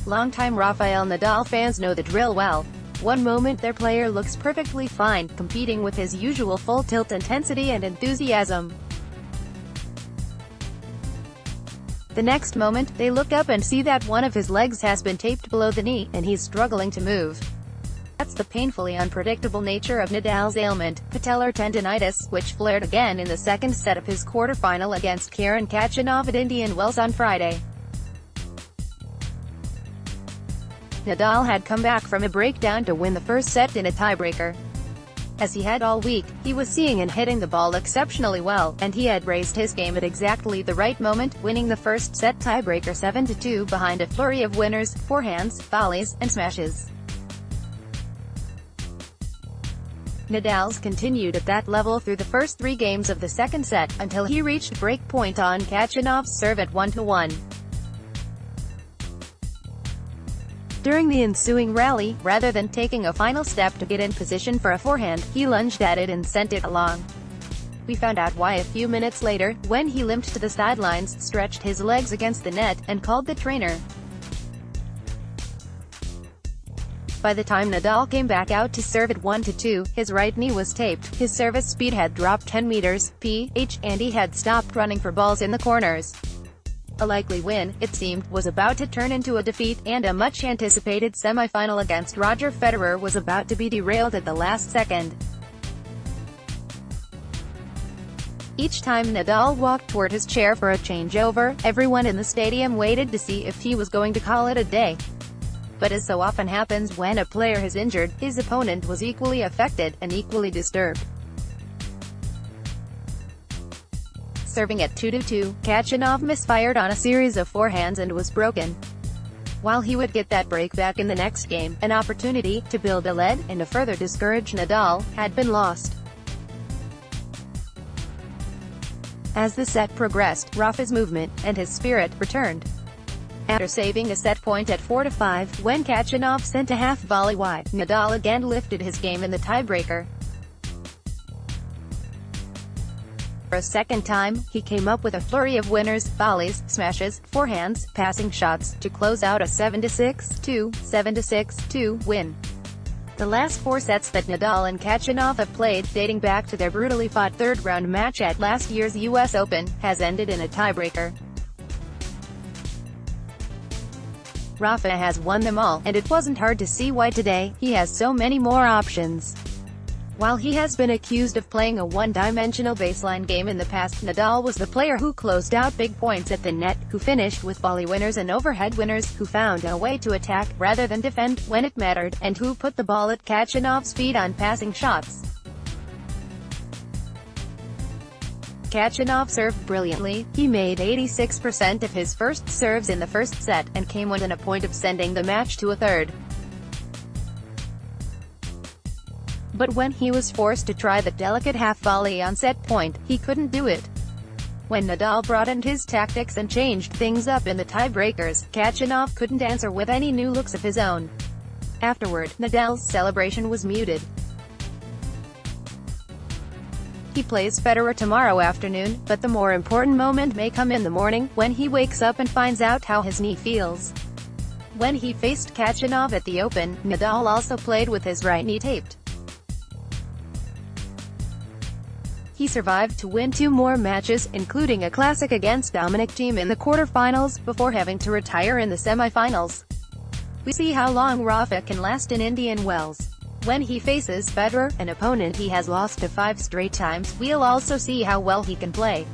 Longtime Rafael Nadal fans know the drill well. One moment their player looks perfectly fine, competing with his usual full-tilt intensity and enthusiasm. The next moment, they look up and see that one of his legs has been taped below the knee, and he's struggling to move. That's the painfully unpredictable nature of Nadal's ailment, patellar tendinitis, which flared again in the second set of his quarterfinal against Karen Khachanov at Indian Wells on Friday. Nadal had come back from a breakdown to win the first set in a tiebreaker. As he had all week, he was seeing and hitting the ball exceptionally well, and he had raised his game at exactly the right moment, winning the first set tiebreaker 7-2 behind a flurry of winners, forehands, volleys, and smashes. Nadal's continued at that level through the first three games of the second set, until he reached break point on Khachanov's serve at 1-1. During the ensuing rally, rather than taking a final step to get in position for a forehand, he lunged at it and sent it along. We found out why a few minutes later, when he limped to the sidelines, stretched his legs against the net, and called the trainer. By the time Nadal came back out to serve at 1-2, his right knee was taped, his service speed had dropped 10 meters, and he had stopped running for balls in the corners. A likely win, it seemed, was about to turn into a defeat, and a much-anticipated semi-final against Roger Federer was about to be derailed at the last second. Each time Nadal walked toward his chair for a changeover, everyone in the stadium waited to see if he was going to call it a day. But as so often happens when a player is injured, his opponent was equally affected, and equally disturbed. Serving at 2-2, Khachanov misfired on a series of forehands and was broken. While he would get that break back in the next game, an opportunity to build a lead and to further discourage Nadal had been lost. As the set progressed, Rafa's movement and his spirit returned. After saving a set point at 4-5, when Khachanov sent a half volley wide, Nadal again lifted his game in the tiebreaker. For a second time, he came up with a flurry of winners, volleys, smashes, forehands, passing shots, to close out a 7-6-2, 7-6-2 win. The last four sets that Nadal and Khachanov have played, dating back to their brutally fought third-round match at last year's US Open, has ended in a tiebreaker. Rafa has won them all, and it wasn't hard to see why today, he has so many more options. While he has been accused of playing a one-dimensional baseline game in the past, Nadal was the player who closed out big points at the net, who finished with volley winners and overhead winners, who found a way to attack, rather than defend, when it mattered, and who put the ball at Khachanov's feet on passing shots. Khachanov served brilliantly. He made 86% of his first serves in the first set, and came within a point of sending the match to a third. But when he was forced to try the delicate half-volley on set point, he couldn't do it. When Nadal broadened his tactics and changed things up in the tiebreakers, Khachanov couldn't answer with any new looks of his own. Afterward, Nadal's celebration was muted. He plays Federer tomorrow afternoon, but the more important moment may come in the morning, when he wakes up and finds out how his knee feels. When he faced Khachanov at the Open, Nadal also played with his right knee taped. He survived to win two more matches, including a classic against Dominic Thiem in the quarterfinals, before having to retire in the semifinals. We see how long Rafa can last in Indian Wells. When he faces Federer, an opponent he has lost to 5 straight times, we'll also see how well he can play.